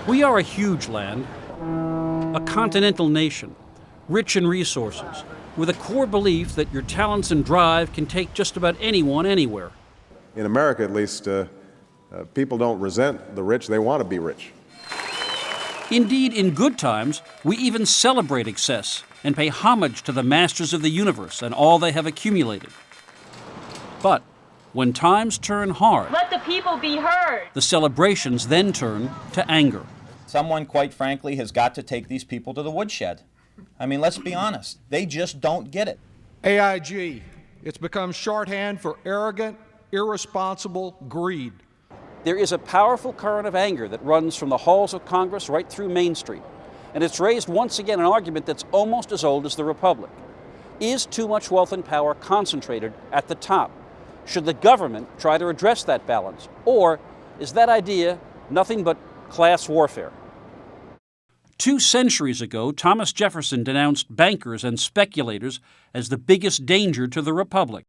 We are a huge land, a continental nation, rich in resources, with a core belief that your talents and drive can take just about anyone anywhere. In America, at least, people don't resent the rich. They want to be rich. Indeed, in good times, we even celebrate excess and pay homage to the masters of the universe and all they have accumulated. But when times turn hard, let the people be heard. The celebrations then turn to anger. Someone, quite frankly, has got to take these people to the woodshed. I mean, let's be honest. They just don't get it. AIG, it's become shorthand for arrogant, irresponsible greed. There is a powerful current of anger that runs from the halls of Congress right through Main Street. And it's raised once again an argument that's almost as old as the Republic. Is too much wealth and power concentrated at the top? Should the government try to address that balance? Or is that idea nothing but class warfare? 2 centuries ago, Thomas Jefferson denounced bankers and speculators as the biggest danger to the Republic.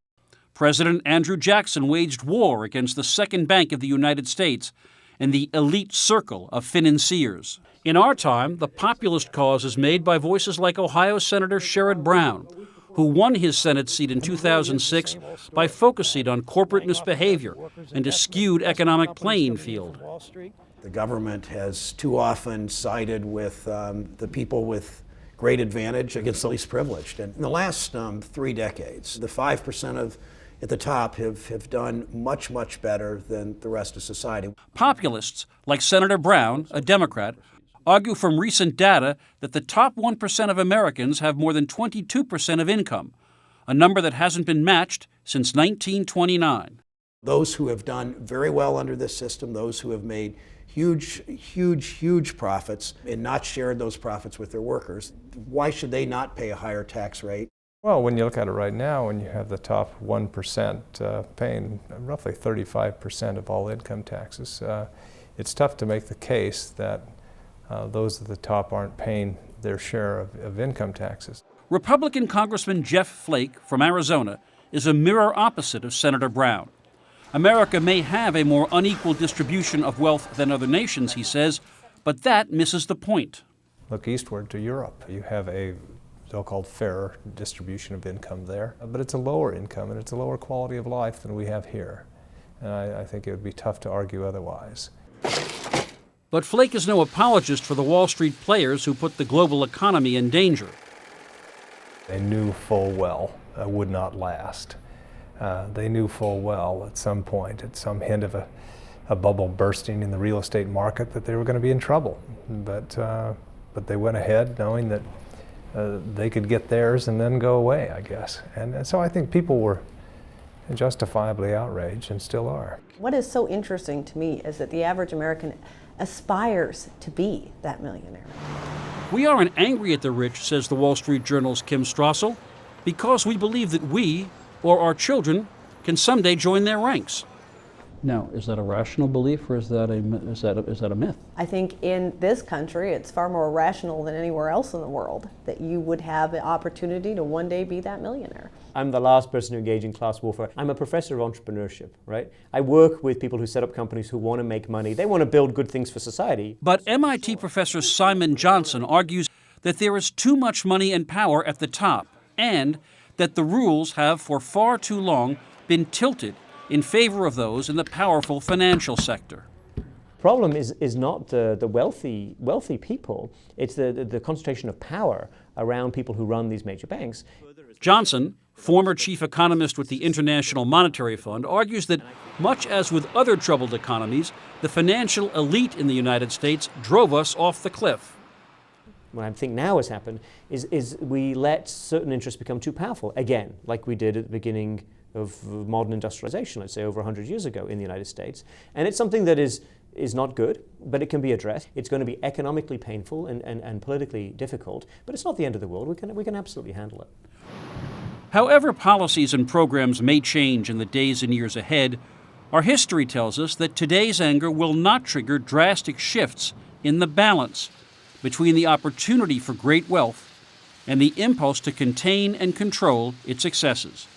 President Andrew Jackson waged war against the second bank of the United States and the elite circle of financiers. In our time, the populist cause is made by voices like Ohio Senator Sherrod Brown, who won his Senate seat in 2006 by focusing on corporate misbehavior and a skewed economic playing field. The government has too often sided with the people with great advantage against the least privileged. And in the last 3 decades, the 5% at the top have done much, much better than the rest of society. Populists, like Senator Brown, a Democrat, argue from recent data that the top 1% of Americans have more than 22% of income, a number that hasn't been matched since 1929. Those who have done very well under this system, those who have made huge profits and not shared those profits with their workers, why should they not pay a higher tax rate? Well, when you look at it right now, when you have the top 1% paying roughly 35% of all income taxes, it's tough to make the case that those at the top aren't paying their share of income taxes. Republican Congressman Jeff Flake from Arizona is a mirror opposite of Senator Brown. America may have a more unequal distribution of wealth than other nations, he says, but that misses the point. Look eastward to Europe. You have a so-called fairer distribution of income there, but it's a lower income and it's a lower quality of life than we have here. And I think it would be tough to argue otherwise. But Flake is no apologist for the Wall Street players who put the global economy in danger. They knew full well it would not last. They knew full well at some point, at some hint of a bubble bursting in the real estate market, that they were going to be in trouble. But they went ahead knowing that they could get theirs and then go away, I guess. And so I think people were justifiably outraged and still are. What is so interesting to me is that the average American aspires to be that millionaire. We aren't angry at the rich, says the Wall Street Journal's Kim Strassel, because we believe that we, or our children, can someday join their ranks. Now, is that a rational belief, or is that a myth? I think in this country, it's far more rational than anywhere else in the world that you would have the opportunity to one day be that millionaire. I'm the last person to engage in class warfare. I'm a professor of entrepreneurship, right? I work with people who set up companies who want to make money. They want to build good things for society. But MIT professor Simon Johnson argues that there is too much money and power at the top, and that the rules have for far too long been tilted in favor of those in the powerful financial sector. The problem is not the wealthy people, it's the concentration of power around people who run these major banks. Johnson, former chief economist with the International Monetary Fund, argues that much as with other troubled economies, the financial elite in the United States drove us off the cliff. What I think now has happened is we let certain interests become too powerful, again, like we did at the beginning of modern industrialization, let's say over 100 years ago in the United States. And it's something that is not good, but it can be addressed. It's going to be economically painful and politically difficult, but it's not the end of the world. We can absolutely handle it. However policies and programs may change in the days and years ahead, our history tells us that today's anger will not trigger drastic shifts in the balance between the opportunity for great wealth and the impulse to contain and control its excesses.